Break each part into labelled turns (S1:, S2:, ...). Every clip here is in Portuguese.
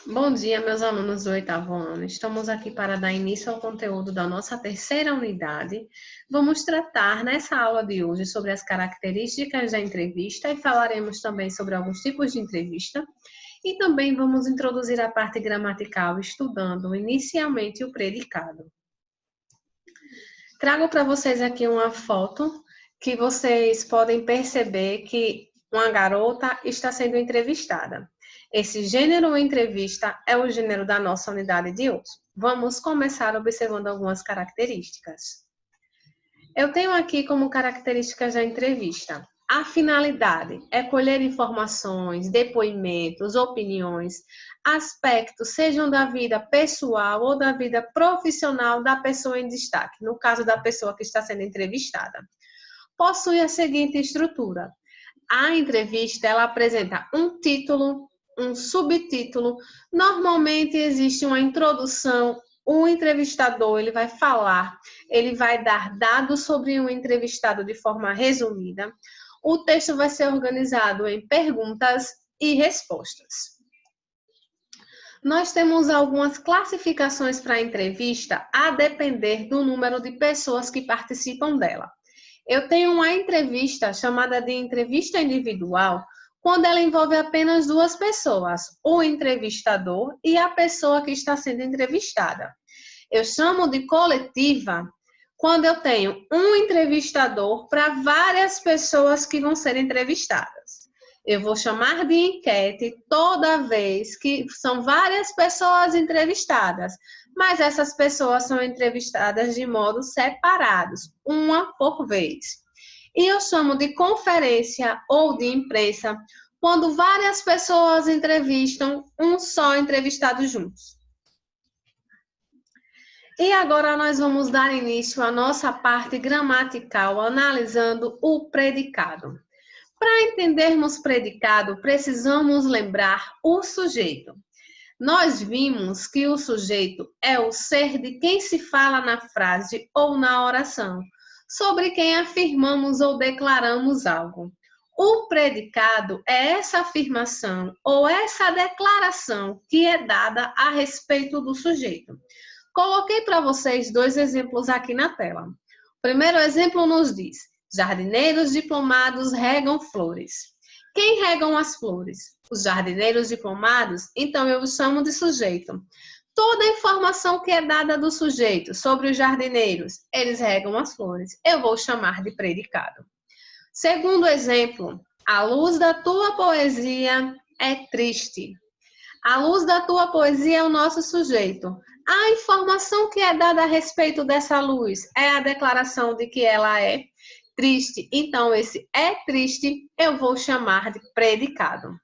S1: Bom dia, meus alunos do 8º ano. Estamos aqui para dar início ao conteúdo da nossa terceira unidade. Vamos tratar nessa aula de hoje sobre as características da entrevista e falaremos também sobre alguns tipos de entrevista. E também vamos introduzir a parte gramatical, estudando inicialmente o predicado. Trago para vocês aqui uma foto que vocês podem perceber que uma garota está sendo entrevistada. Esse gênero entrevista é o gênero da nossa unidade de hoje. Vamos começar observando algumas características. Eu tenho aqui como características da entrevista. A finalidade é colher informações, depoimentos, opiniões, aspectos, sejam da vida pessoal ou da vida profissional da pessoa em destaque, no caso da pessoa que está sendo entrevistada. Possui a seguinte estrutura. A entrevista, ela apresenta um título, um subtítulo, normalmente existe uma introdução, o entrevistador ele vai falar, ele vai dar dados sobre um entrevistado de forma resumida, o texto vai ser organizado em perguntas e respostas. Nós temos algumas classificações para a entrevista a depender do número de pessoas que participam dela. Eu tenho uma entrevista chamada de entrevista individual, quando ela envolve apenas duas pessoas, o entrevistador e a pessoa que está sendo entrevistada. Eu chamo de coletiva quando eu tenho um entrevistador para várias pessoas que vão ser entrevistadas. Eu vou chamar de enquete toda vez que são várias pessoas entrevistadas, mas essas pessoas são entrevistadas de modo separados, uma por vez. E eu chamo de conferência ou de imprensa quando várias pessoas entrevistam um só entrevistado juntos. E agora nós vamos dar início à nossa parte gramatical, analisando o predicado. Para entendermos predicado, precisamos lembrar o sujeito. Nós vimos que o sujeito é o ser de quem se fala na frase ou na oração, sobre quem afirmamos ou declaramos algo. O predicado é essa afirmação ou essa declaração que é dada a respeito do sujeito. Coloquei para vocês dois exemplos aqui na tela. O primeiro exemplo nos diz: jardineiros diplomados regam flores. Quem regam as flores? Os jardineiros diplomados? Então eu os chamo de sujeito. Toda a informação que é dada do sujeito sobre os jardineiros, eles regam as flores, eu vou chamar de predicado. Segundo exemplo, a luz da tua poesia é triste. A luz da tua poesia é o nosso sujeito. A informação que é dada a respeito dessa luz é a declaração de que ela é triste. Então, esse é triste eu vou chamar de predicado.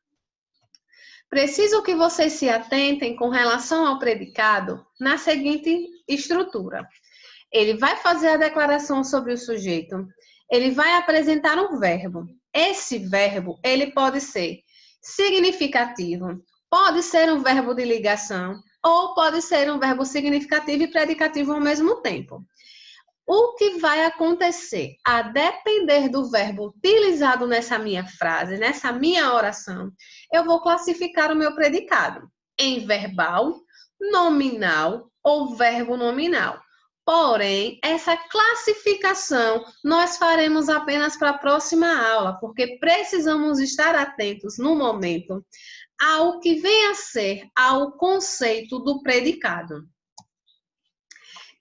S1: Preciso que vocês se atentem com relação ao predicado na seguinte estrutura. Ele vai fazer a declaração sobre o sujeito, ele vai apresentar um verbo. Esse verbo, ele pode ser significativo, pode ser um verbo de ligação, ou pode ser um verbo significativo e predicativo ao mesmo tempo. O que vai acontecer, a depender do verbo utilizado nessa minha frase, nessa minha oração, eu vou classificar o meu predicado em verbal, nominal ou verbo nominal. Porém, essa classificação nós faremos apenas para a próxima aula, porque precisamos estar atentos no momento ao que vem a ser ao conceito do predicado.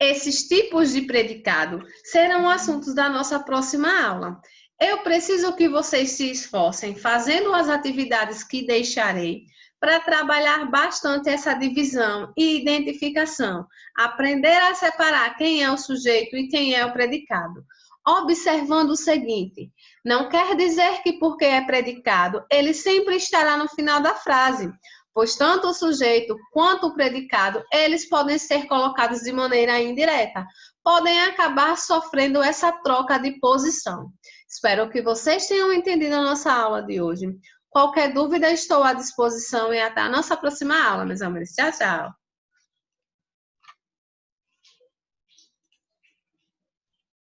S1: Esses tipos de predicado serão assuntos da nossa próxima aula. Eu preciso que vocês se esforcem fazendo as atividades que deixarei para trabalhar bastante essa divisão e identificação. Aprender a separar quem é o sujeito e quem é o predicado. Observando o seguinte, não quer dizer que porque é predicado, ele sempre estará no final da frase, pois tanto o sujeito quanto o predicado, eles podem ser colocados de maneira indireta, podem acabar sofrendo essa troca de posição. Espero que vocês tenham entendido a nossa aula de hoje. Qualquer dúvida, estou à disposição e até a nossa próxima aula, meus amores. Tchau, tchau!